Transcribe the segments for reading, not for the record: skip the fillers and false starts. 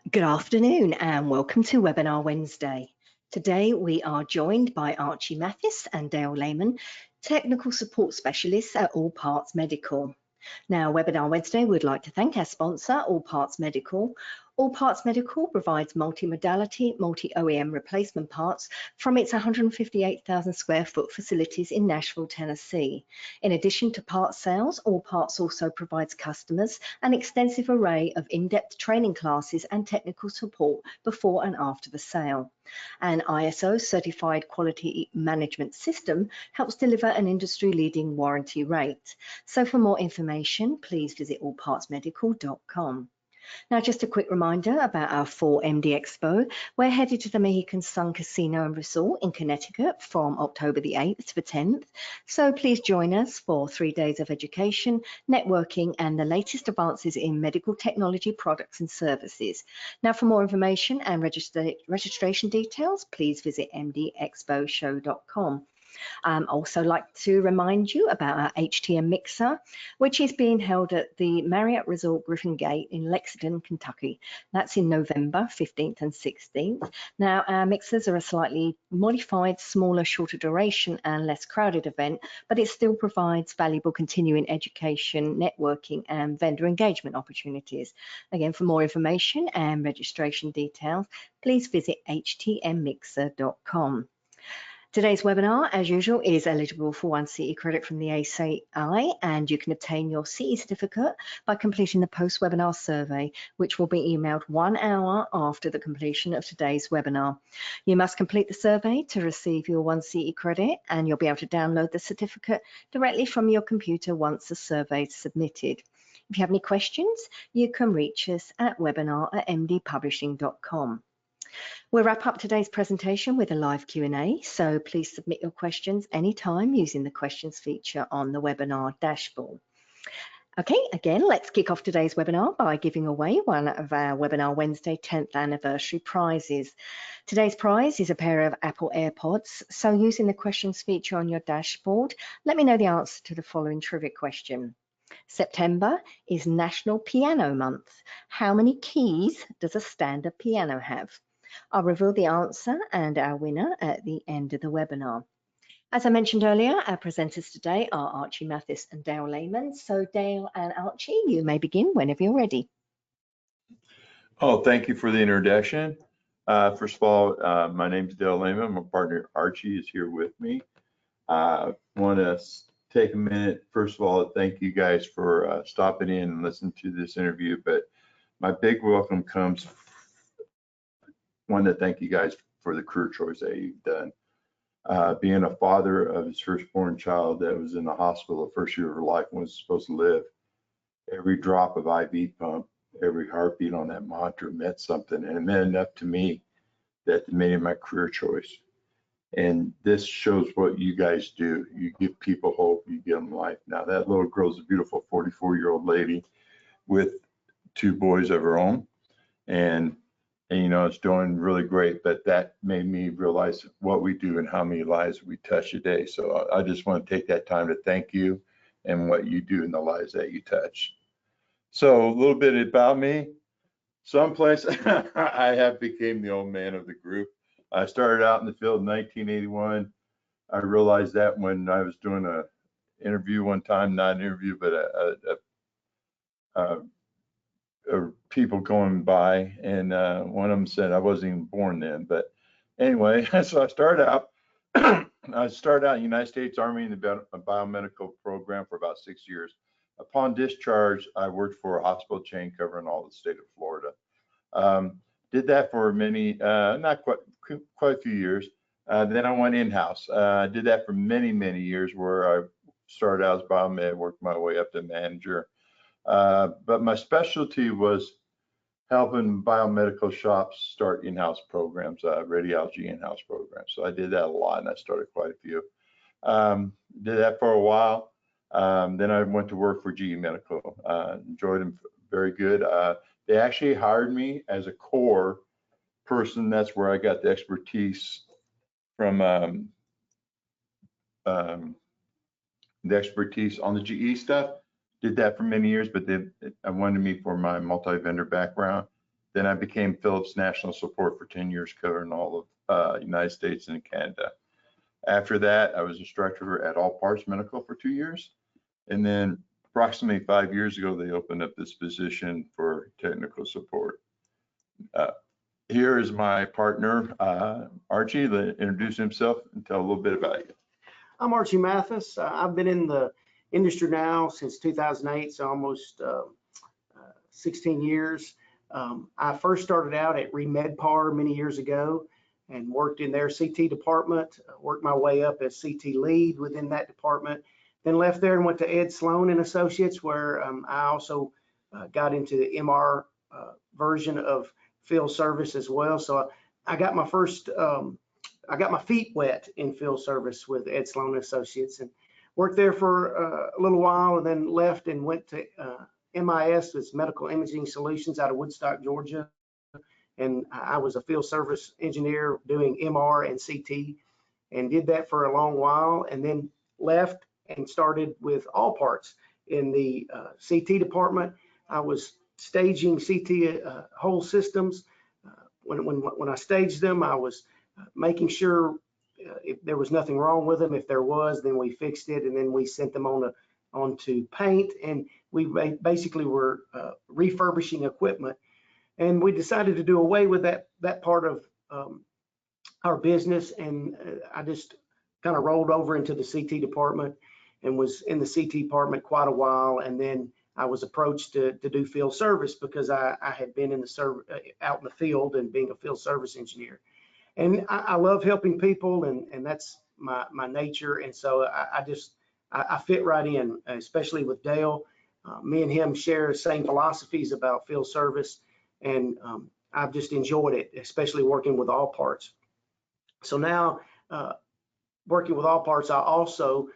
Good afternoon and welcome to Webinar Wednesday. Today we are joined by Archie Mathis and Dale Laymon, Technical Support Specialists at AllParts Medical. Now, Webinar Wednesday, we'd like to thank our sponsor, AllParts Medical. AllParts Medical provides multi-modality, multi-OEM replacement parts from its 158,000 square foot facilities in Nashville, Tennessee. In addition to parts sales, AllParts also provides customers an extensive array of in-depth training classes and technical support before and after the sale. An ISO certified quality management system helps deliver an industry-leading warranty rate. So for more information, please visit allpartsmedical.com. Now, just a quick reminder about our Fall MD Expo. We're headed to the Mexican Sun Casino and Resort in Connecticut from October the 8th to the 10th. So please join us for 3 days of education, networking, and the latest advances in medical technology products and services. Now, for more information and registration details, please visit mdexposhow.com. Also like to remind you about our HTM mixer, which is being held at the Marriott Resort Griffin Gate in Lexington, Kentucky. That's in November 15th and 16th. Now, our mixers are a slightly modified, smaller, shorter duration and less crowded event, but it still provides valuable continuing education, networking, and vendor engagement opportunities. Again, for more information and registration details, please visit htmmixer.com. Today's webinar, as usual, is eligible for 1 CE credit from the ACI, and you can obtain your CE certificate by completing the post-webinar survey, which will be emailed 1 hour after the completion of today's webinar. You must complete the survey to receive your 1 CE credit, and you'll be able to download the certificate directly from your computer once the survey is submitted. If you have any questions, you can reach us at webinar@mdpublishing.com. We'll wrap up today's presentation with a live Q&A, so please submit your questions anytime using the questions feature on the webinar dashboard. Okay, again, let's kick off today's webinar by giving away one of our Webinar Wednesday 10th anniversary prizes. Today's prize is a pair of Apple AirPods, so using the questions feature on your dashboard, let me know the answer to the following trivia question. September is National Piano Month. How many keys does a standard piano have? I'll reveal the answer and our winner at the end of the webinar. As I mentioned earlier, our presenters today are Archie Mathis and Dale Laymon. So Dale and Archie, you may begin whenever you're ready. Oh, thank you for the introduction. First of all, my name is Dale Laymon. My partner Archie is here with me. I want to take a minute, first of all, thank you guys for stopping in and listening to this interview. But my big welcome comes, want to thank you guys for the career choice that you've done. Being a father of his firstborn child that was in the hospital the first year of her life and was supposed to live, every drop of IV pump, every heartbeat on that monitor meant something, and it meant enough to me that it made it my career choice. And this shows what you guys do. You give people hope, you give them life. Now that little girl's a beautiful 44-year-old lady with 2 boys of her own, and you know, it's doing really great, but that made me realize what we do and how many lives we touch a day. So I just want to take that time to thank you and what you do in the lives that you touch. So a little bit about me. Someplace I have became the old man of the group. I started out in the field in 1981. I realized that when I was doing an interview one time, not an interview, but people going by, and one of them said I wasn't even born then. But anyway, so I started out in the United States Army in the biomedical program for about 6 years. Upon discharge, I worked for a hospital chain covering all the state of Florida. Did that for many, not quite a few years. Then I went in-house. I did that for many, many years, where I started out as biomed, worked my way up to manager. But my specialty was helping biomedical shops start in-house programs, radiology in-house programs. So I did that a lot, and I started quite a few. Did that for a while. Then I went to work for GE Medical. Enjoyed them very good. They actually hired me as a core person. That's where I got the expertise from, the expertise on the GE stuff. Did that for many years, but they wanted me for my multi-vendor background. Then I became Philips National Support for 10 years, covering all of United States and Canada. After that, I was instructor at AllParts Medical for 2 years. And then approximately 5 years ago, they opened up this position for technical support. Here is my partner, Archie. Introduce himself and tell a little bit about you. I'm Archie Mathis. I've been in the industry now since 2008, so almost 16 years. I first started out at Medpar many years ago and worked in their CT department, worked my way up as CT lead within that department, then left there and went to Ed Sloan and Associates, where I also got into the MR version of field service as well. So I got my first, I got my feet wet in field service with Ed Sloan and Associates, and worked there for a little while, and then left and went to MIS, with Medical Imaging Solutions out of Woodstock, Georgia. And I was a field service engineer doing MR and CT, and did that for a long while, and then left and started with AllParts in the CT department. I was staging CT whole systems. When I staged them, I was making sure if there was nothing wrong with them. If there was, then we fixed it, and then we sent them onto paint, and we basically were refurbishing equipment. And we decided to do away with that part of our business, and I just kind of rolled over into the CT department and was in the CT department quite a while. And then I was approached to do field service because I had been in the out in the field and being a field service engineer. And I love helping people, and that's my nature. And so I fit right in, especially with Dale. Me and him share the same philosophies about field service, and I've just enjoyed it, especially working with AllParts. So now, working with AllParts, I also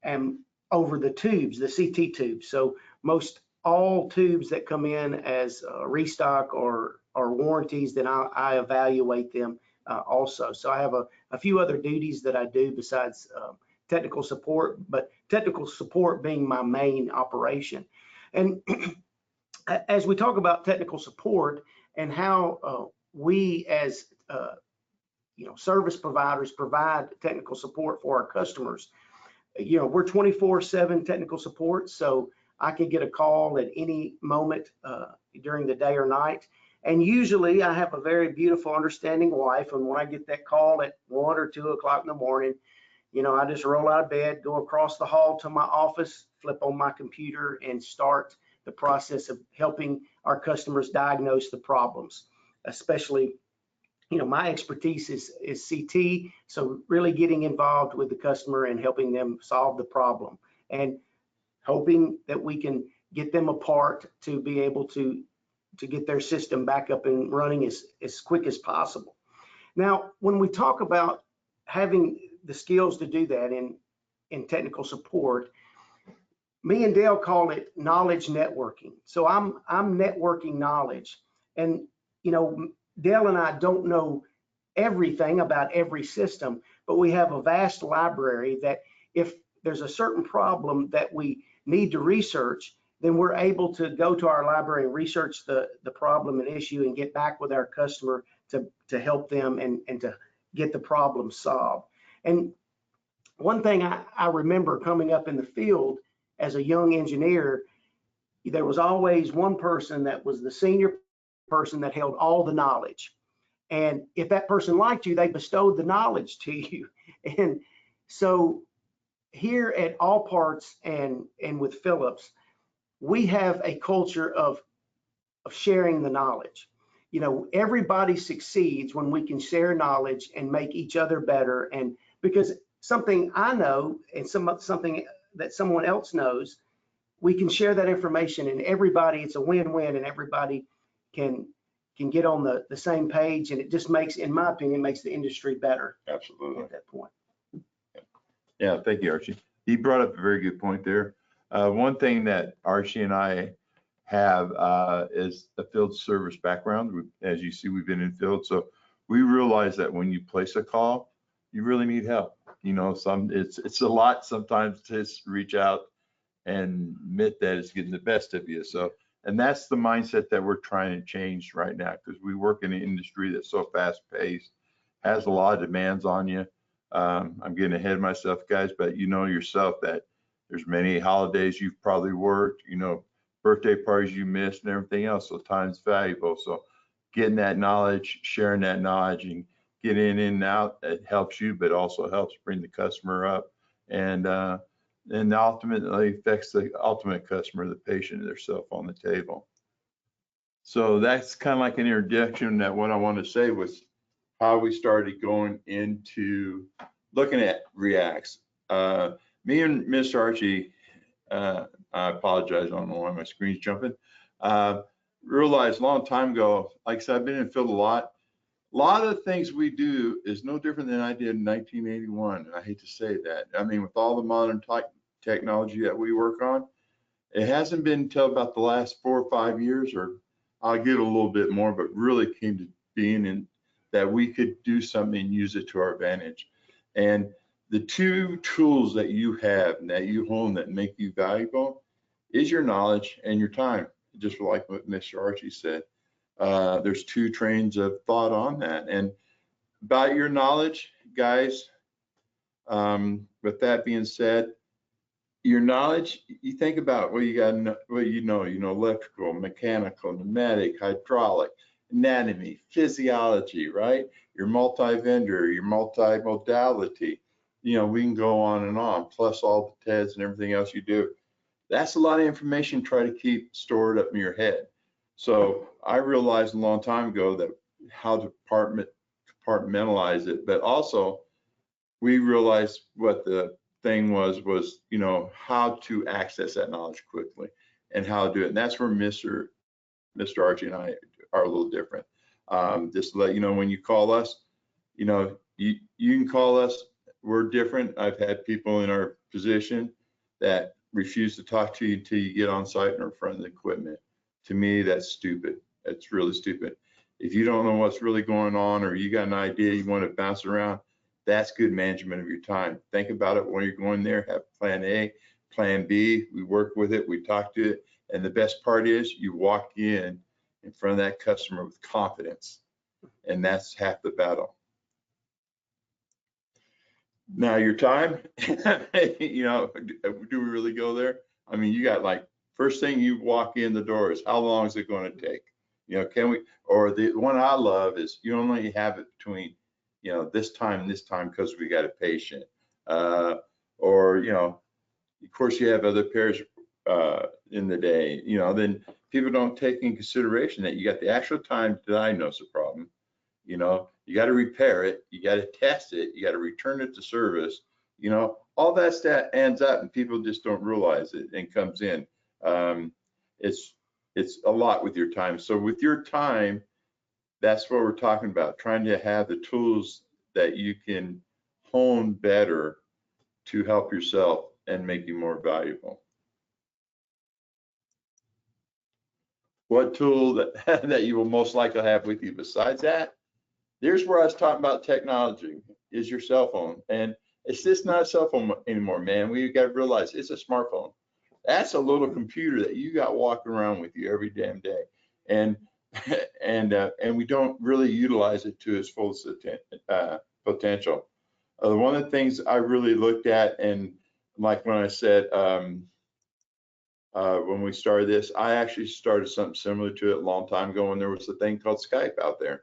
am over the tubes, the CT tubes. So most all tubes that come in as restock or warranties, then I evaluate them also. So I have a few other duties that I do besides technical support, but technical support being my main operation. And as we talk about technical support and how we as service providers provide technical support for our customers, we're 24/7 technical support, so I can get a call at any moment during the day or night. And usually I have a very beautiful, understanding wife, and when I get that call at 1 or 2 o'clock in the morning, I just roll out of bed, go across the hall to my office, flip on my computer, and start the process of helping our customers diagnose the problems. Especially, my expertise is CT, so really getting involved with the customer and helping them solve the problem, and hoping that we can get them a part to be able to get their system back up and running as quick as possible. Now, when we talk about having the skills to do that in technical support, me and Dale call it knowledge networking. So I'm networking knowledge, and Dale and I don't know everything about every system, but we have a vast library that if there's a certain problem that we need to research, then we're able to go to our library and research the problem and issue and get back with our customer to help them and to get the problem solved. And one thing I remember coming up in the field as a young engineer, there was always one person that was the senior person that held all the knowledge. And if that person liked you, they bestowed the knowledge to you. And so here at AllParts and with Philips, we have a culture of sharing the knowledge. Everybody succeeds when we can share knowledge and make each other better. And because something I know and something that someone else knows, we can share that information, and everybody, it's a win-win, and everybody can get on the same page, and it just makes, in my opinion, makes the industry better. Absolutely. At that point. Yeah, thank you, Archie. You brought up a very good point there. One thing that Archie and I have is a field service background. As you see, we've been in field, so we realize that when you place a call, you really need help. It's a lot sometimes to reach out and admit that it's getting the best of you. So And that's the mindset that we're trying to change right now, because we work in an industry that's so fast paced, has a lot of demands on you. I'm getting ahead of myself, guys, but you know yourself that there's many holidays you've probably worked, you know, birthday parties you missed and everything else. So time's valuable. So getting that knowledge, sharing that knowledge, and getting in and out, it helps you, but also helps bring the customer up, and ultimately affects the ultimate customer, the patient, their self on the table. So that's kind of like an introduction. That what I want to say was how we started going into looking at Reacts. Me and Mr. Archie, I apologize, I don't know why my screen's jumping, realized a long time ago, like I said, I've been in the field a lot. A lot of the things we do is no different than I did in 1981. I hate to say that. I mean, with all the modern technology that we work on, it hasn't been until about the last 4 or 5 years, or I'll give it a little bit more, but really came to being in that we could do something and use it to our advantage. And the two tools that you have and that you hone that make you valuable is your knowledge and your time, just like what Mr. Archie said. There's two trains of thought on that. And about your knowledge, guys, with that being said, your knowledge, you think about what you got, what you know, electrical, mechanical, pneumatic, hydraulic, anatomy, physiology, right? Your multi-vendor, your multi-modality, you know, we can go on and on, plus all the TEDs and everything else you do. That's a lot of information to try to keep stored up in your head. So I realized a long time ago that how to compartmentalize it, but also we realized what the thing was, you know, how to access that knowledge quickly and how to do it. And that's where Mr. Archie and I are a little different. Just to let you know, when you call us, you know, you can call us. We're different. I've had people in our position that refuse to talk to you until you get on site and in front of the equipment. To me, that's stupid. It's really stupid. If you don't know what's really going on, or you got an idea you want to bounce around, that's good management of your time. Think about it when you're going there. Have plan A, plan B. We work with it. We talk to it. And the best part is you walk in front of that customer with confidence. And that's half the battle. Now your time, you know, do we really go there? I mean, you got like, first thing you walk in the door is how long is it going to take? You know, can we, or the one I love is you only have it between, you know, this time because we got a patient. Or, you know, of course you have other pairs in the day, you know, then people don't take in consideration that you got the actual time to diagnose a problem. You know, you got to repair it, you got to test it, you got to return it to service, you know, all that stuff ends up and people just don't realize it and comes in. It's a lot with your time. So with your time, that's what we're talking about, trying to have the tools that you can hone better to help yourself and make you more valuable. What tool that you will most likely have with you besides that? There's where I was talking about technology, is your cell phone. And it's just not a cell phone anymore, man. We got to realize it's a smartphone. That's a little computer that you got walking around with you every damn day. And we don't really utilize it to its full potential. One of the things I really looked at, and like when I said, when we started this, I actually started something similar to it a long time ago when there was a thing called Skype out there.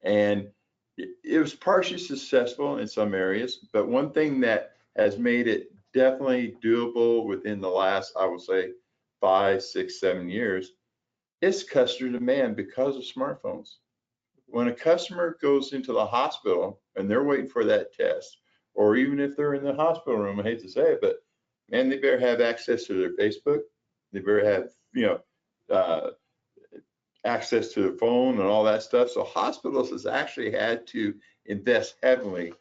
And it was partially successful in some areas, but one thing that has made it definitely doable within the last, I would say, 5, 6, 7 years, is customer demand because of smartphones. When a customer goes into the hospital and they're waiting for that test, or even if they're in the hospital room, I hate to say it, but man, they better have access to their Facebook. They better have, you know, access to the phone and all that stuff. So hospitals has actually had to invest heavily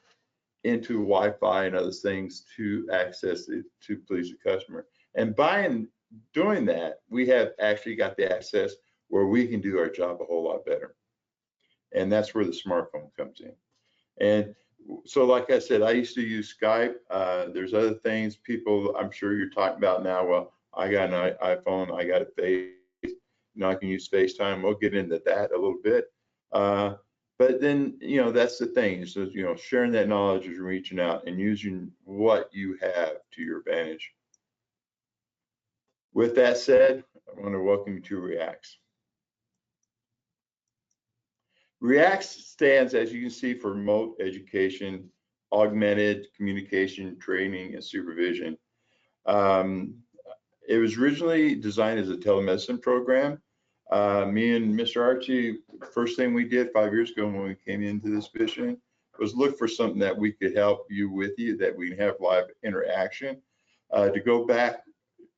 into Wi-Fi and other things to access it to please the customer. And by doing that, we have actually got the access where we can do our job a whole lot better. And that's where the smartphone comes in. And so, like I said, I used to use Skype. There's other things people, I'm sure you're talking about now. Well, I got an iPhone, I got a Face. You know, I can use FaceTime. We'll get into that a little bit. But then, you know, that's the thing. So, you know, sharing that knowledge is reaching out and using what you have to your advantage. With that said, I want to welcome you to REACTS. REACTS stands, as you can see, for remote education, augmented communication, training, and supervision. It was originally designed as a telemedicine program. Me and Mr. Archie, first thing we did 5 years ago when we came into this mission was look for something that we could help you with, that we can have live interaction. To go back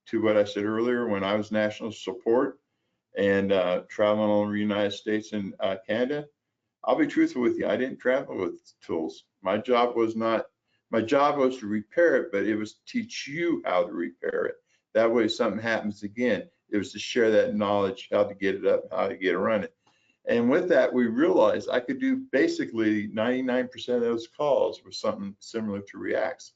to what I said earlier, when I was national support and traveling all over the United States and Canada, I'll be truthful with you, I didn't travel with tools. My job was to repair it, but it was to teach you how to repair it. That way, if something happens again, it was to share that knowledge, how to get it up, how to get it running. And with that, we realized I could do basically 99% of those calls with something similar to REACTS.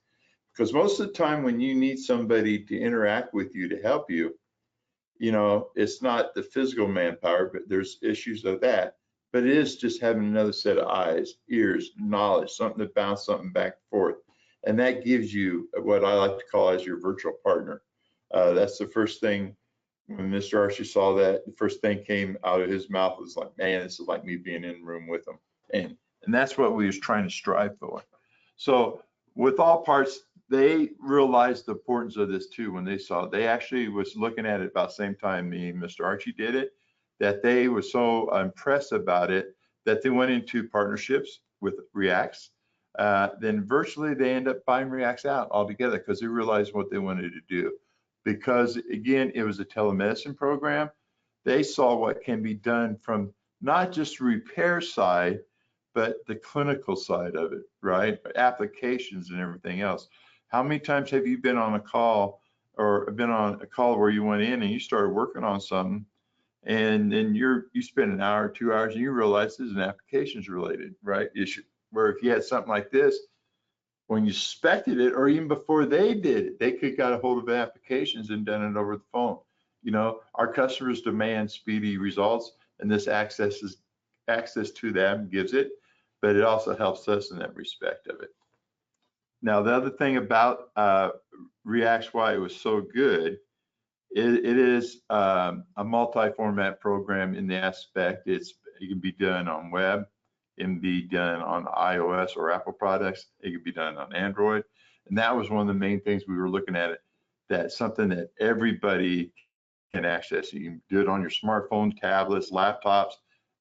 Because most of the time when you need somebody to interact with you to help you, you know, it's not the physical manpower, but there's issues of that. But it is just having another set of eyes, ears, knowledge, something to bounce something back and forth. And that gives you what I like to call as your virtual partner. That's the first thing. When Mr. Archie saw that, the first thing came out of his mouth was like, man, this is like me being in the room with him. And that's what we was trying to strive for. So with AllParts, they realized the importance of this too when they saw it. They actually was looking at it about the same time me and Mr. Archie did it, that they were so impressed about it that they went into partnerships with REACTS. Then virtually they end up buying REACTS out altogether because they realized what they wanted to do. Because again, it was a telemedicine program. They saw what can be done from not just the repair side, but the clinical side of it, right? Applications and everything else. How many times have you been on a call or been on a call where you went in and you started working on something and then you spend an hour, 2 hours and you realize this is an applications related, right? Where if you had something like this, when you suspected it, or even before they did it, they could have got a hold of applications and done it over the phone. You know, our customers demand speedy results, and this access to them gives it, but it also helps us in that respect of it. Now, the other thing about REACTS, why it was so good, it is a multi-format program in the aspect it can be done on web. It can be done on iOS or Apple products. It can be done on Android. And that was one of the main things we were looking at, that's something that everybody can access. You can do it on your smartphone, tablets, laptops.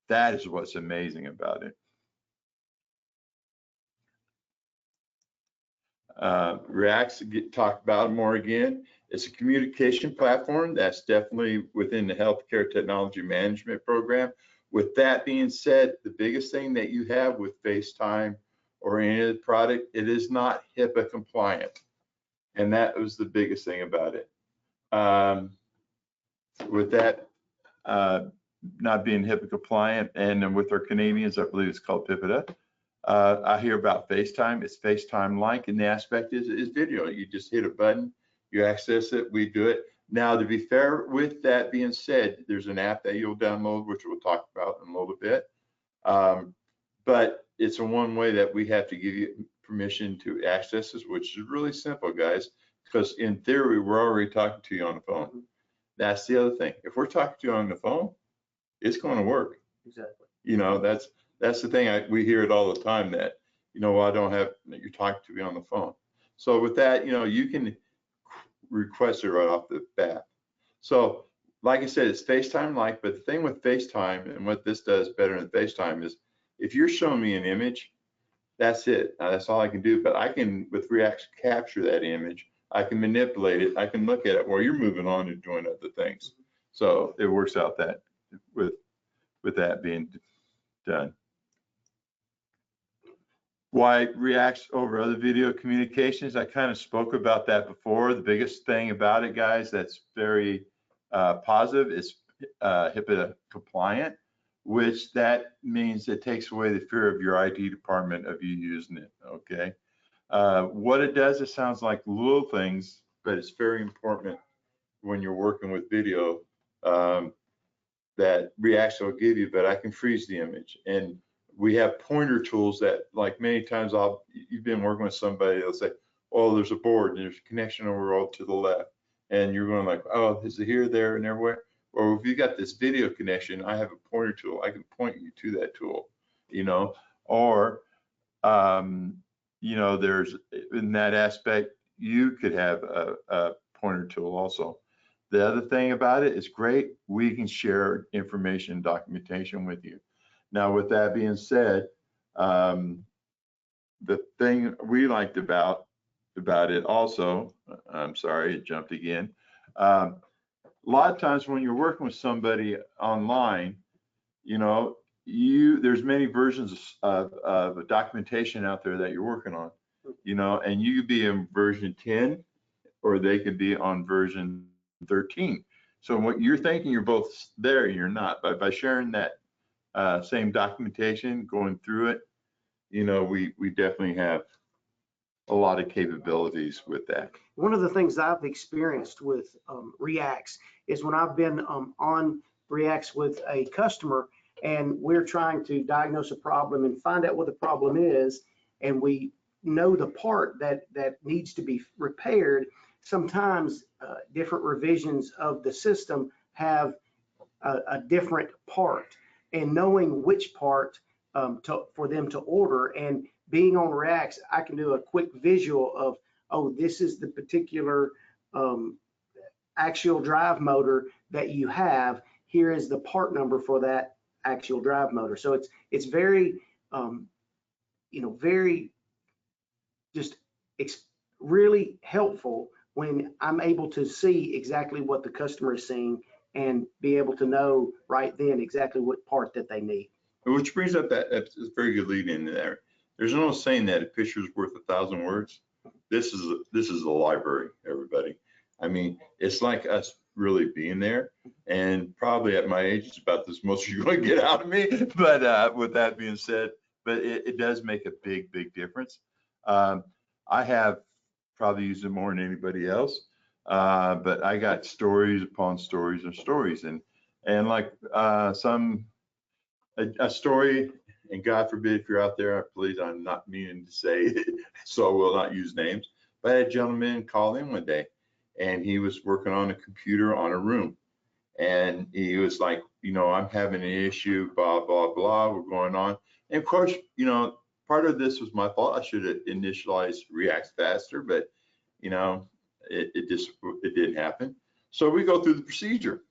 That is what's amazing about it. REACTS, talked about more again. It's a communication platform that's definitely within the healthcare technology management program. With that being said, the biggest thing that you have with FaceTime or any other product, it is not HIPAA compliant. And that was the biggest thing about it. With that not being HIPAA compliant, and with our Canadians, I believe it's called PIPEDA. I hear about FaceTime. It's FaceTime-like, and the aspect is video. You just hit a button, you access it, we do it. Now, to be fair, with that being said, there's an app that you'll download, which we'll talk about in a little bit. But it's a one way that we have to give you permission to access this, which is really simple, guys, because in theory, we're already talking to you on the phone. That's the other thing. If we're talking to you on the phone, it's going to work. Exactly. You know, that's the thing. We hear it all the time that, you know, I don't have, you're talking to me on the phone. So with that, you know, you can request it right off the bat. So like I said, it's FaceTime-like, but the thing with FaceTime and what this does better than FaceTime is if you're showing me an image, that's it. Now, that's all I can do, but I can, with REACTS, capture that image. I can manipulate it. I can look at it while you're moving on and doing other things. So it works out that with that being done. Why REACTS over other video communications? I kind of spoke about that before. The biggest thing about it, guys, that's very positive is HIPAA compliant, which that means it takes away the fear of your IT department of you using it, okay? What it does, it sounds like little things, but it's very important when you're working with video. that Reacts will give you, but I can freeze the image. And we have pointer tools that, like, many times you've been working with somebody, they'll say, oh, there's a board and there's a connection over to the left. And you're going like, oh, is it here, there, and everywhere? Or if you got this video connection, I have a pointer tool. I can point you to that tool, you know, or, you know, there's, in that aspect, you could have a pointer tool also. The other thing about it is great. We can share information and documentation with you. Now, with that being said, the thing we liked about it also, I'm sorry, it jumped again. A lot of times when you're working with somebody online, you know, there's many versions of documentation out there that you're working on, you know, and you could be in version 10 or they could be on version 13. So what you're thinking, you're both there, you're not. But by sharing that same documentation, going through it, you know, we definitely have a lot of capabilities with that. One of the things I've experienced with Reacts is when I've been on Reacts with a customer and we're trying to diagnose a problem and find out what the problem is, and we know the part that needs to be repaired, sometimes different revisions of the system have a different part, and knowing which part for them to order, and being on Reacts, I can do a quick visual of, oh, this is the particular axial drive motor that you have. Here is the part number for that axial drive motor. So it's very, you know, very just really helpful when I'm able to see exactly what the customer is seeing and be able to know right then exactly what part that they need. Which brings up that's a very good lead in there. There's no saying that a picture's worth 1,000 words. This is a library, everybody. I mean, it's like us really being there, and probably at my age, it's about this most you're going to get out of me. But with that being said, but it does make a big difference. I have probably used it more than anybody else, but I got stories upon stories and stories, and like a story. And God forbid if you're out there, please, I'm not meaning to say, so I will not use names. But I had a gentleman call in one day, and he was working on a computer on a room. And he was like, you know, I'm having an issue, blah, blah, blah, we're going on. And of course, you know, part of this was my fault. I should have initialized React faster, but, you know, it didn't happen. So we go through the procedure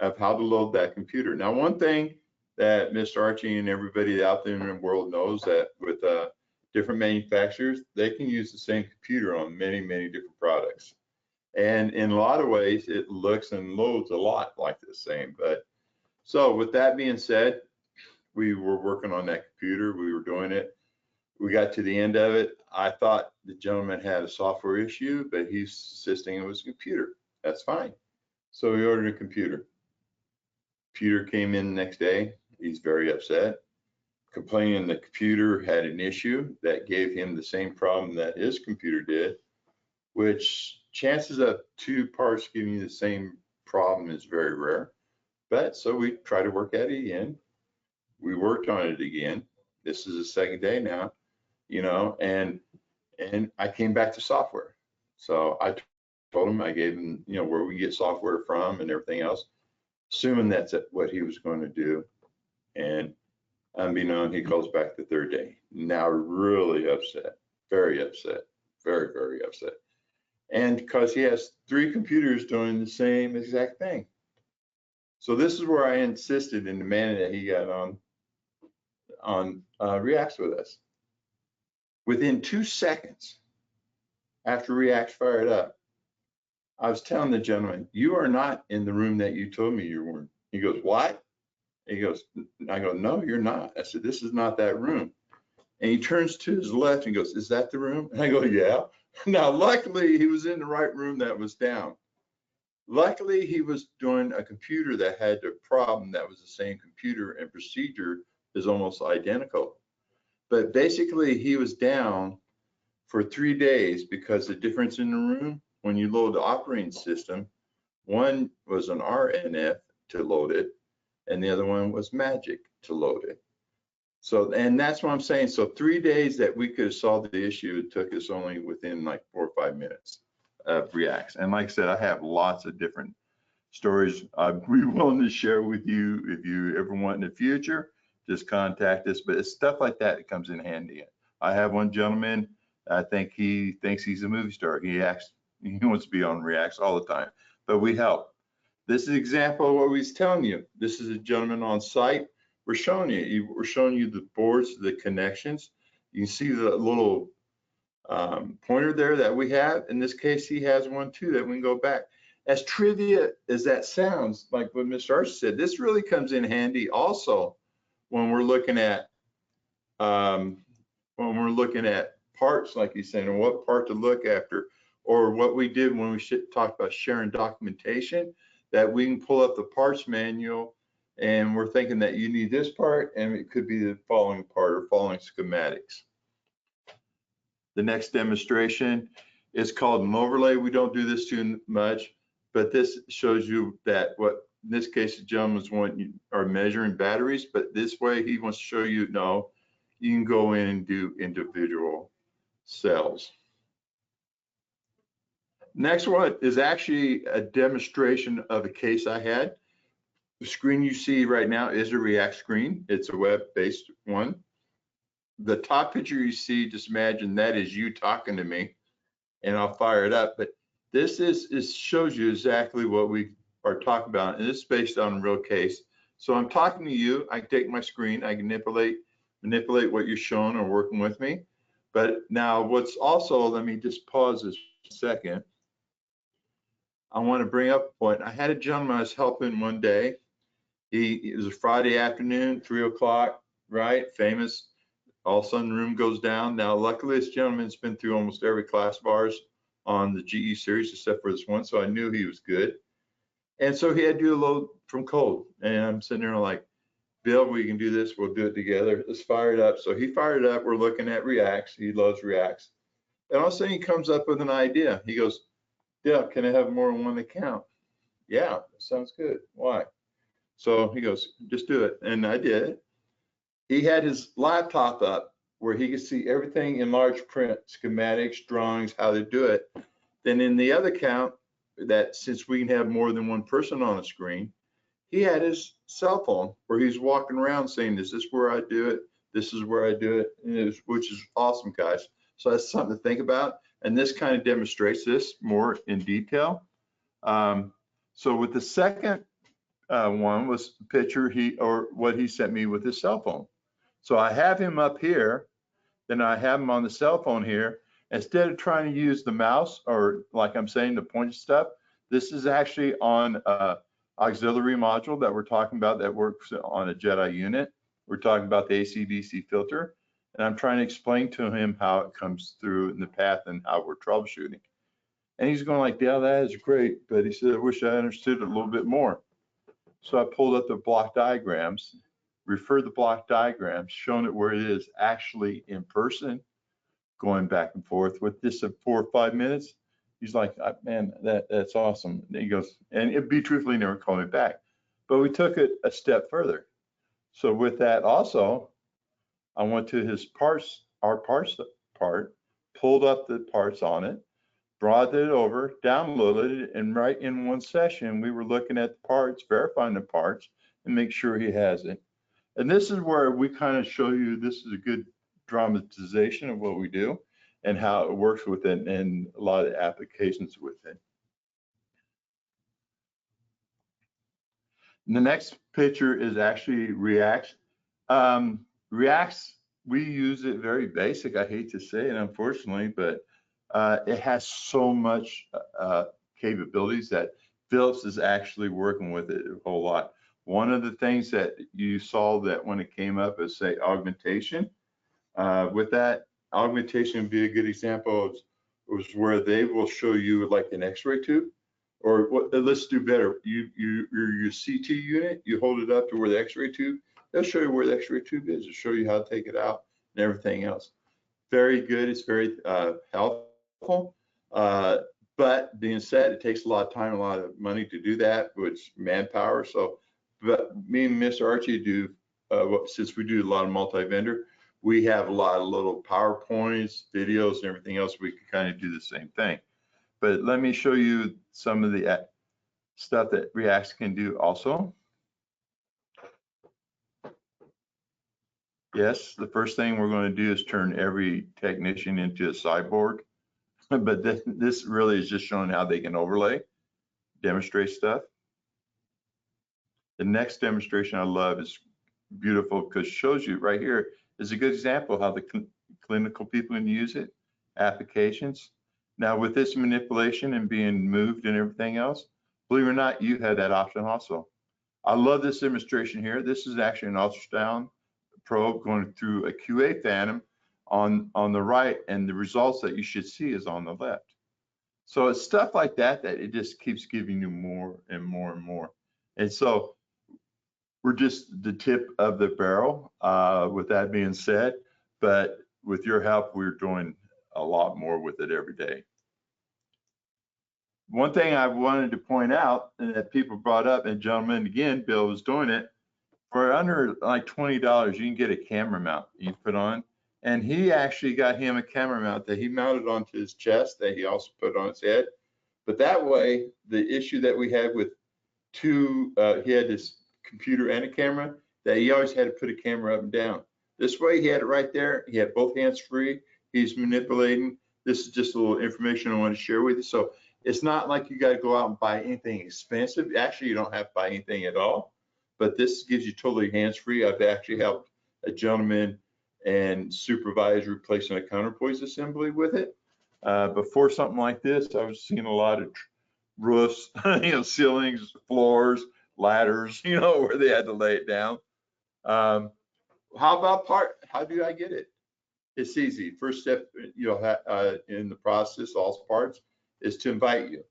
of how to load that computer. Now, one thing that Mr. Archie and everybody out there in the world knows, that with different manufacturers, they can use the same computer on many different products. And in a lot of ways, it looks and loads a lot like the same. But so with that being said, we were working on that computer. We were doing it. We got to the end of it. I thought the gentleman had a software issue, but he's insisting it was a computer. That's fine. So we ordered a computer. Computer came in the next day. He's very upset, complaining the computer had an issue that gave him the same problem that his computer did, which chances of two parts giving you the same problem is very rare. But so we try to work at it again. We worked on it again. This is the second day now, you know, and I came back to software. So I told him, I gave him, you know, where we get software from and everything else, assuming that's what he was going to do. And unbeknown, he calls back the third day. Now really upset, very upset, very upset. And because he has 3 computers doing the same exact thing. So this is where I insisted in demanding that he got on Reacts with us. Within 2 seconds after Reacts fired up, I was telling the gentleman, you are not in the room that you told me you were in. He goes, what? He goes, I go, no, you're not. I said, this is not that room. And he turns to his left and goes, is that the room? And I go, yeah. Now, luckily, he was in the right room that was down. Luckily, he was doing a computer that had a problem that was the same computer, and procedure is almost identical. But basically, he was down for 3 days because the difference in the room, when you load the operating system, one was an RNF to load it, and the other one was magic to load it. So, and that's what I'm saying. So 3 days that we could have solved the issue, it took us only within like 4 or 5 minutes of Reacts. And like I said, I have lots of different stories I'd be willing to share with you. If you ever want in the future, just contact us. But it's stuff like that that comes in handy. I have one gentleman, I think he thinks he's a movie star. He wants to be on Reacts all the time, but we help. This is an example of what we was telling you. This is a gentleman on site. We're showing you the boards, the connections. You can see the little pointer there that we have. In this case, he has one too that we can go back. As trivia as that sounds, like what Mr. Archie said, this really comes in handy also when we're looking at parts, like he's saying, or what part to look after, or what we did when we talked about sharing documentation, that we can pull up the parts manual and we're thinking that you need this part and it could be the following part or following schematics. The next demonstration is called an overlay. We don't do this too much, but this shows you that what in this case the gentleman's are measuring batteries, but this way he wants to show you, no, you can go in and do individual cells. Next one is actually a demonstration of a case I had. The screen you see right now is a React screen. It's a web-based one. The top picture you see, just imagine that is you talking to me, and I'll fire it up. But this shows you exactly what we are talking about, and this is based on a real case. So I'm talking to you. I can take my screen. I can manipulate what you're showing or working with me. But now what's also, let me just pause this a second. I want to bring up a point. I had a gentleman I was helping one day. It was a Friday afternoon, 3 o'clock, right? Famous. All of a sudden the room goes down. Now, luckily this gentleman's been through almost every class of ours on the GE series except for this one, so I knew he was good. And so he had to do a load from code. And I'm sitting there like, Bill, we can do this. We'll do it together. Let's fire it up. So he fired it up. We're looking at Reacts. He loves Reacts. And all of a sudden he comes up with an idea. He goes, yeah, can I have more than one account? Yeah, sounds good. Why? So he goes, just do it. And I did it. He had his laptop up where he could see everything in large print, schematics, drawings, how to do it. Then in the other account, that since we can have more than one person on a screen, he had his cell phone where he's walking around saying, this is where I do it. This is where I do it, which is awesome, guys. So that's something to think about. And this kind of demonstrates this more in detail. So with the second one was the picture what he sent me with his cell phone. So I have him up here, then I have him on the cell phone here. Instead of trying to use the mouse or like I'm saying, the point stuff, this is actually on auxiliary module that we're talking about that works on a Jedi unit. We're talking about the AC/DC filter, and I'm trying to explain to him how it comes through in the path and how we're troubleshooting. And he's going like, yeah, that is great, but he said, I wish I understood it a little bit more. So I pulled up the block diagrams, referred the block diagrams, shown it where it is actually in person, going back and forth with this in 4 or 5 minutes. He's like, man, that's awesome. And he goes, and it'd be truthfully never called me back. But we took it a step further. So with that also, I went to his parts, our parts part, pulled up the parts on it, brought it over, downloaded it, and right in one session, we were looking at the parts, verifying the parts, and make sure he has it. And this is where we kind of show you, this is a good dramatization of what we do and how it works with it and a lot of applications with it. And the next picture is actually Reacts. Reacts, we use it very basic. I hate to say it, unfortunately, but it has so much capabilities that Philips is actually working with it a whole lot. One of the things that you saw that when it came up is say augmentation. With that, augmentation would be a good example of was where they will show you like an X-ray tube, or what? Let's do better. Your CT unit, you hold it up to where the X-ray tube. They'll show you where the X-ray tube is. They'll show you how to take it out and everything else. Very good. It's very helpful. But being said, it takes a lot of time, a lot of money to do that, which manpower. So, but me and Mr. Archie do, since we do a lot of multi-vendor, we have a lot of little PowerPoints, videos, and everything else. We can kind of do the same thing. But let me show you some of the stuff that Reacts can do also. Yes, the first thing we're going to do is turn every technician into a cyborg. But this really is just showing how they can overlay, demonstrate stuff. The next demonstration I love is beautiful because it shows you right here is a good example of how the clinical people can use it, applications. Now with this manipulation and being moved and everything else, believe it or not, you have that option also. I love this demonstration here. This is actually an ultrasound probe going through a QA phantom on the right, and the results that you should see is on the left. So it's stuff like that that it just keeps giving you more and more and more. And so we're just the tip of the barrel, with that being said, but with your help, we're doing a lot more with it every day. One thing I wanted to point out, and that people brought up, and gentlemen, again, Bill was doing it, for under like $20, you can get a camera mount you put on. And he actually got him a camera mount that he mounted onto his chest that he also put on his head. But that way, the issue that we had with he had this computer and a camera, that he always had to put a camera up and down. This way, he had it right there. He had both hands free. He's manipulating. This is just a little information I want to share with you. So it's not like you got to go out and buy anything expensive. Actually, you don't have to buy anything at all. But this gives you totally hands-free. I've actually helped a gentleman and supervise replacing a counterpoise assembly with it. Before something like this, I was seeing a lot of roofs, ceilings, floors, ladders, where they had to lay it down. How do I get it? It's easy. First step, in the process, AllParts, is to invite you.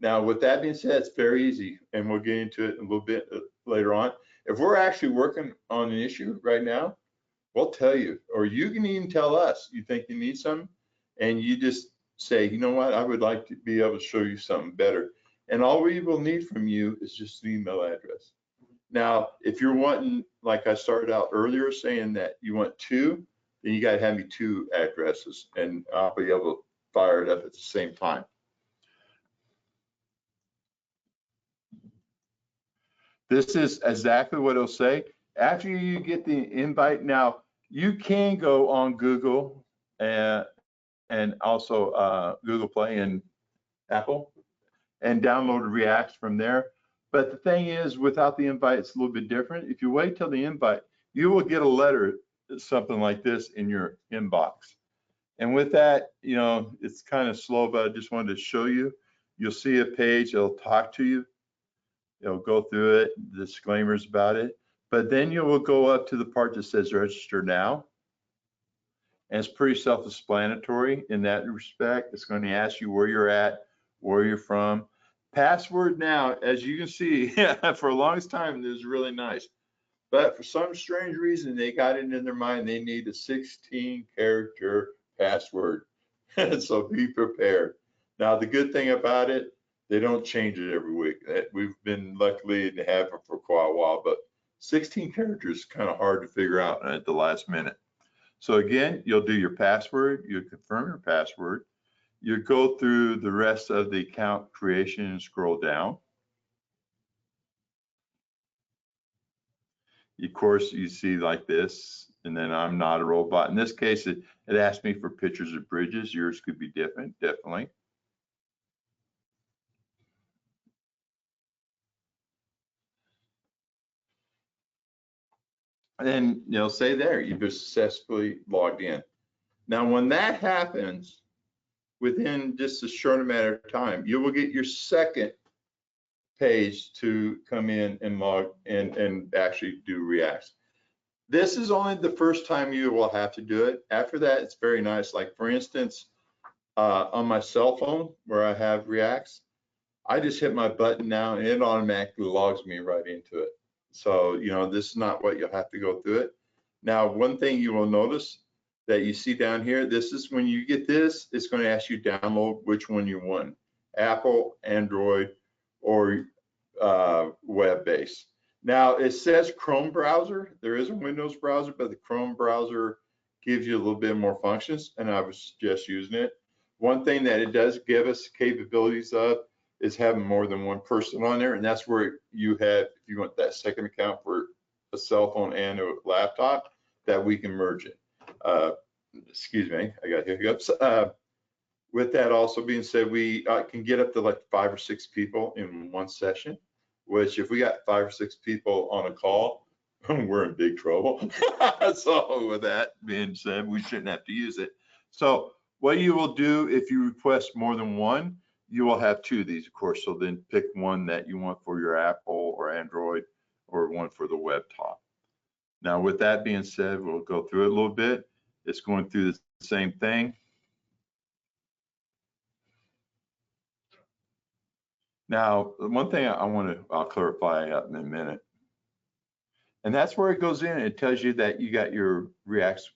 Now, with that being said, it's very easy, and we'll get into it a little bit later on. If we're actually working on an issue right now, we'll tell you, or you can even tell us you think you need something, and you just say, you know what, I would like to be able to show you something better. And all we will need from you is just an email address. Now, if you're wanting, like I started out earlier saying that you want two, then you got to have me two addresses, and I'll be able to fire it up at the same time. This is exactly what it'll say. After you get the invite, now you can go on Google and also Google Play and Apple and download Reacts from there. But the thing is, without the invite, it's a little bit different. If you wait till the invite, you will get a letter, something like this, in your inbox. And with that, it's kind of slow, but I just wanted to show you. You'll see a page, it'll talk to you. It'll go through it, disclaimers about it, but then you will go up to the part that says register now. And it's pretty self-explanatory in that respect. It's going to ask you where you're at, where you're from. Password now, as you can see, for the longest time, it was really nice. But for some strange reason, they got it in their mind they need a 16-character password. So be prepared. Now, the good thing about it, they don't change it every week. We've been luckily to have it for quite a while, but 16 characters is kind of hard to figure out at the last minute. So again, you'll do your password, you confirm your password, you go through the rest of the account creation and scroll down. Of course, you see like this, and then I'm not a robot. In this case, it asked me for pictures of bridges. Yours could be different, definitely. And then say there, you've successfully logged in. Now, when that happens, within just a short amount of time, you will get your second page to come in and log in and actually do Reacts. This is only the first time you will have to do it. After that, it's very nice. Like for instance, on my cell phone where I have Reacts, I just hit my button now and it automatically logs me right into it. So, this is not what you'll have to go through it. Now, one thing you will notice that you see down here, this is when you get this, it's going to ask you download which one you want. Apple, Android, or web-based. Now it says Chrome browser. There is a Windows browser, but the Chrome browser gives you a little bit more functions, and I would suggest using it. One thing that it does give us capabilities of is having more than one person on there, and that's where you have, if you want that second account for a cell phone and a laptop, that we can merge it. Excuse me, I got hiccups. With that also being said, we can get up to like 5 or 6 people in one session, which if we got 5 or 6 people on a call, we're in big trouble. So with that being said, we shouldn't have to use it. So what you will do if you request more than one, you will have 2 of these, of course. So then pick one that you want for your Apple or Android, or one for the web top. Now with that being said, we'll go through it a little bit. It's going through the same thing. Now, one thing I'll clarify in a minute, and that's where it goes in. It tells you that you got your Reacts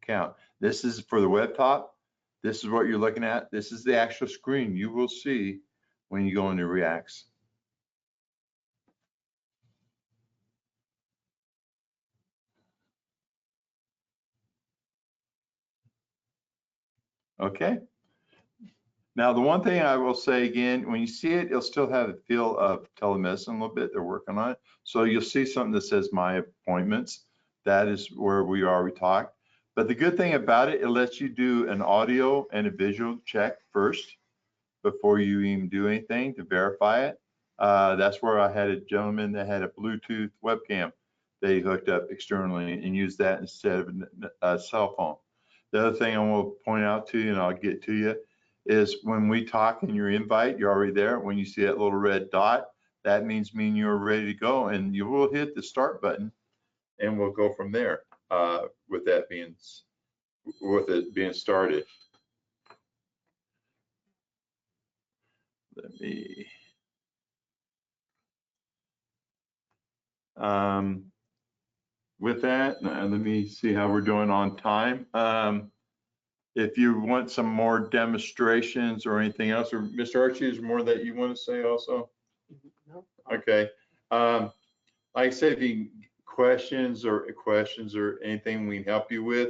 account. This is for the web top. This is what you're looking at. This is the actual screen you will see when you go into Reacts. Okay. Now, the one thing I will say again, when you see it, it'll still have a feel of telemedicine a little bit. They're working on it. So you'll see something that says My Appointments. That is where we already talked. But the good thing about it, it lets you do an audio and a visual check first before you even do anything to verify it. That's where I had a gentleman that had a Bluetooth webcam they hooked up externally and used that instead of a cell phone. The other thing I want to point out to you, and I'll get to you, is when we talk in your invite, you're already there. When you see that little red dot, that means you're ready to go, and you will hit the start button, and we'll go from there with it being started. Let me with that, let me see how we're doing on time. If you want some more demonstrations or anything else, or Mr. Archie, is more that you want to say also? No. Okay. Like I said, if you questions or anything we can help you with,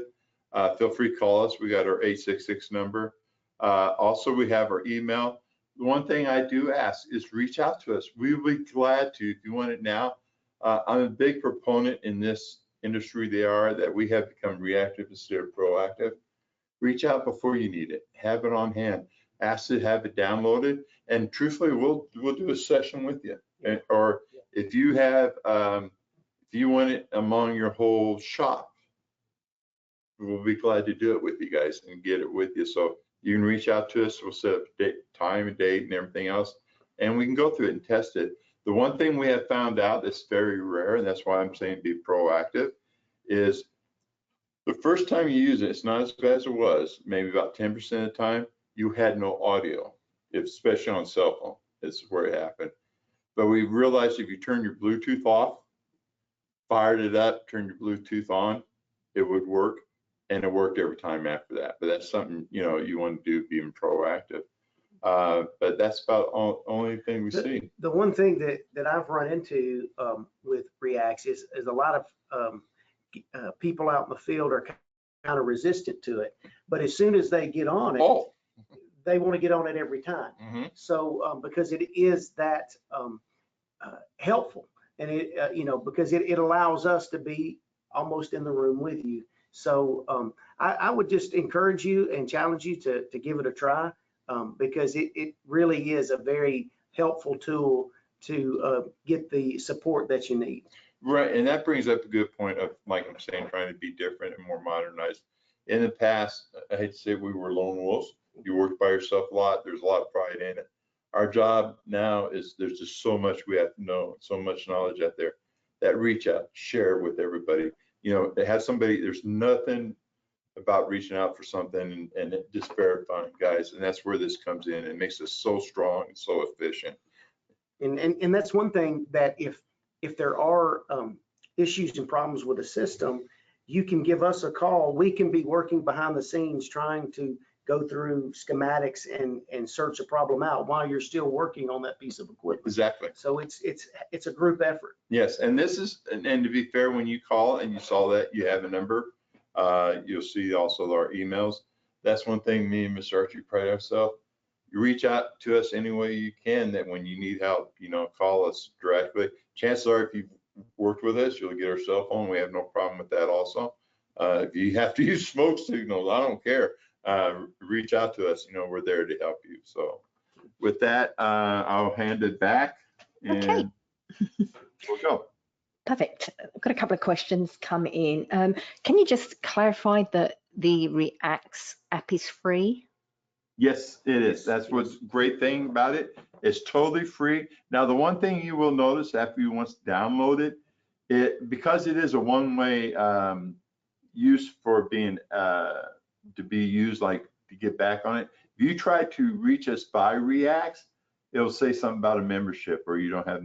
feel free to call us. We got our 866 number. Also, we have our email. The one thing I do ask is reach out to us. We will be glad to, if you want it now. I'm a big proponent in this industry that we have become reactive instead of proactive. Reach out before you need it. Have it on hand. Ask to have it downloaded, and truthfully, we'll do a session with you. Or if you have, if you want it among your whole shop, we'll be glad to do it with you guys and get it with you. So you can reach out to us. We'll set up time and date and everything else, and we can go through it and test it. The one thing we have found out that's very rare, and that's why I'm saying be proactive, is the first time you use it, it's not as bad as it was. Maybe about 10% of the time, you had no audio, especially on cell phone. This is where it happened. But we realized if you turn your Bluetooth off, fired it up, turned your Bluetooth on, it would work, and it worked every time after that. But that's something you want to do, being proactive. But that's about only thing we see. The one thing that I've run into with Reacts is a lot of people out in the field are kind of resistant to it, but as soon as they get on it, they want to get on it every time. Mm-hmm. So because it is that helpful, and it because it allows us to be almost in the room with you. So I would just encourage you and challenge you to give it a try, because it really is a very helpful tool to get the support that you need. Right, and that brings up a good point of, like I'm saying, trying to be different and more modernized. In the past, I hate to say we were lone wolves. You worked by yourself a lot. There's a lot of pride in it. Our job now is there's just so much we have to know, so much knowledge out there, that reach out, share with everybody. They have somebody, there's nothing about reaching out for something and just verifying, guys. And that's where this comes in. It makes us so strong and so efficient. And that's one thing that if there are issues and problems with the system, you can give us a call. We can be working behind the scenes trying to go through schematics and search a problem out while you're still working on that piece of equipment. Exactly. So it's a group effort. Yes, and this is, and to be fair, when you call and you saw that you have a number, you'll see also our emails. That's one thing me and Mr. Archie pride ourselves. You reach out to us any way you can, that when you need help, you know, call us directly. Chances are, if you've worked with us, you'll get our cell phone. We have no problem with that also. If you have to use smoke signals, I don't care. Reach out to us. You know, we're there to help you. So with that, I'll hand it back and Okay. we'll go. Perfect. I've got a couple of questions come in. Can you just clarify that the Reacts app is free? Yes, it is. That's what's great thing about it. It's totally free. Now, the one thing you will notice after you once download it, because it is a one-way use for being to be used, like to get back on it. If you try to reach us by Reacts, it'll say something about a membership or you don't have.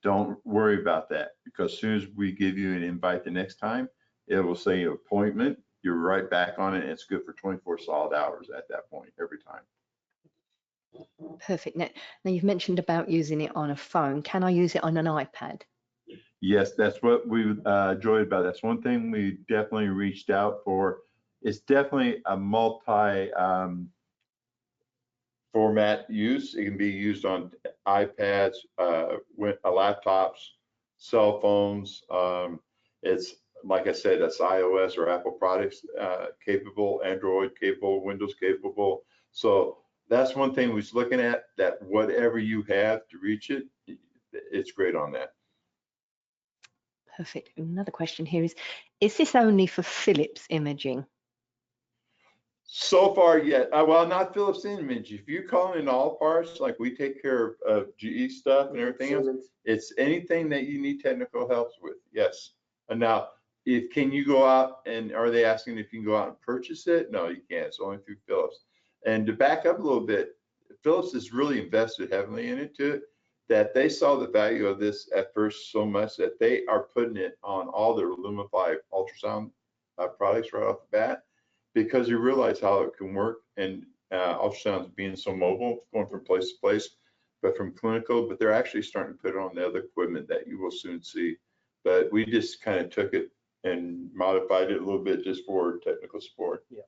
Don't worry about that, because as soon as we give you an invite the next time, it will say appointment. You're right back on it, and it's good for 24 solid hours at that point every time. Perfect. Now you've mentioned about using it on a phone. Can I use it on an iPad? Yes, that's what we enjoyed about it. That's one thing we definitely reached out for. It's definitely a multi format use. It can be used on iPads, laptops, cell phones. It's, like I said, that's iOS or Apple products capable, Android capable, Windows capable. So that's one thing we was looking at, that whatever you have to reach it, it's great on that. Perfect. Another question here is this only for Philips imaging? So far, yet. Well, not Philips Image. If you call in AllParts, like we take care of GE stuff and everything else, it's anything that you need technical help with. Yes. And now, can you go out, and are they asking if you can go out and purchase it? No, you can't. It's only through Philips. And to back up a little bit, Philips has really invested heavily in it too, that they saw the value of this at first so much that they are putting it on all their Lumify ultrasound products right off the bat, because you realize how it can work. And ultrasounds being so mobile, going from place to place, but from clinical, but they're actually starting to put it on the other equipment that you will soon see. But we just kind of took it and modified it a little bit just for technical support. Yeah.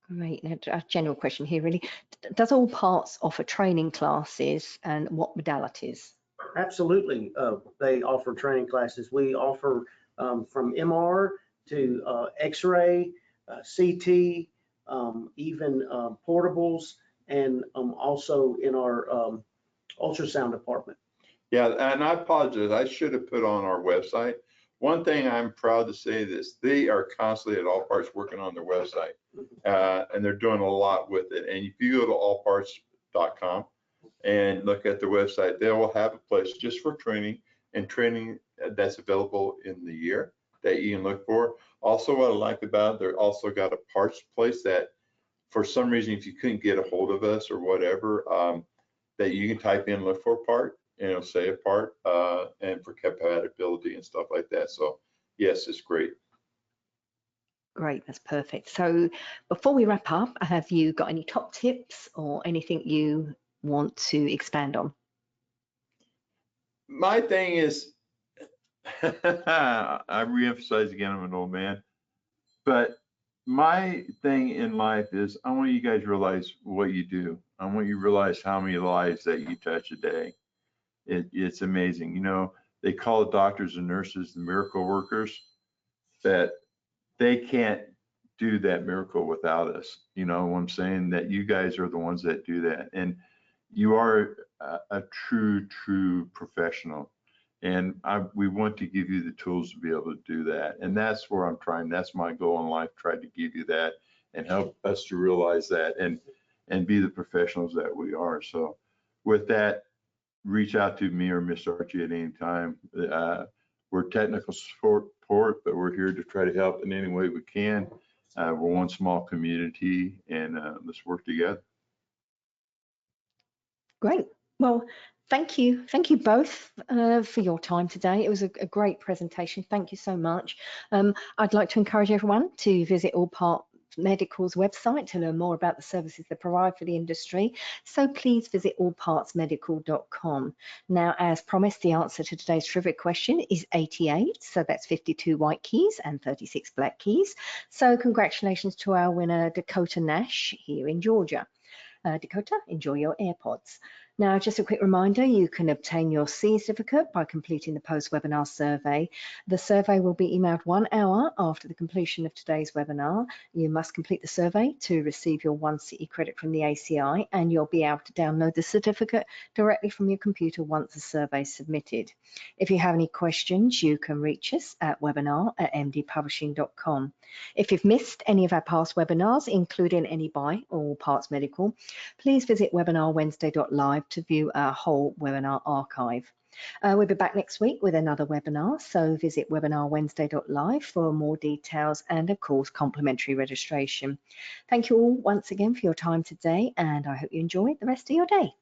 Great. Now, a general question here really. Does AllParts offer training classes, and what modalities? Absolutely. They offer training classes. We offer from MR to X-ray, CT, even portables, and also in our ultrasound department. Yeah, and I apologize. I should have put on our website. One thing I'm proud to say is they are constantly at AllParts working on their website, and they're doing a lot with it. And if you go to allparts.com and look at their website, they will have a place just for training, and training that's available in the year that you can look for. Also, what I like about it, they're also got a parts place that, for some reason, if you couldn't get a hold of us or whatever, that you can type in, look for a part, and it'll say a part, and for compatibility and stuff like that. So yes, it's great. Great, that's perfect. So before we wrap up, have you got any top tips or anything you want to expand on? My thing is, I reemphasize again, I'm an old man, but my thing in life is I want you guys to realize what you do. I want you to realize how many lives that you touch a day. It's amazing. You know, they call the doctors and nurses the miracle workers, that they can't do that miracle without us. You know what I'm saying? That you guys are the ones that do that. And you are a true professional. And we want to give you the tools to be able to do that. And that's where I'm trying. That's my goal in life, try to give you that and help us to realize that and be the professionals that we are. So with that, reach out to me or Mr. Archie at any time. We're technical support, but we're here to try to help in any way we can. We're one small community, and let's work together. Great. Well, thank you both for your time today. It was a great presentation. Thank you so much. I'd like to encourage everyone to visit AllParts Medical's website to learn more about the services they provide for the industry. So please visit allpartsmedical.com. Now, as promised, the answer to today's trivia question is 88. So that's 52 white keys and 36 black keys. So congratulations to our winner, Dakota Nash, here in Georgia. Dakota, enjoy your AirPods. Now, just a quick reminder, you can obtain your C certificate by completing the post-webinar survey. The survey will be emailed 1 hour after the completion of today's webinar. You must complete the survey to receive your 1 CE credit from the ACI, and you'll be able to download the certificate directly from your computer once the survey is submitted. If you have any questions, you can reach us at webinar@mdpublishing.com. If you've missed any of our past webinars, including any by AllParts Medical, please visit webinarwednesday.live to view our whole webinar archive. We'll be back next week with another webinar, so visit webinarwednesday.live for more details and, of course, complimentary registration. Thank you all once again for your time today, and I hope you enjoy the rest of your day.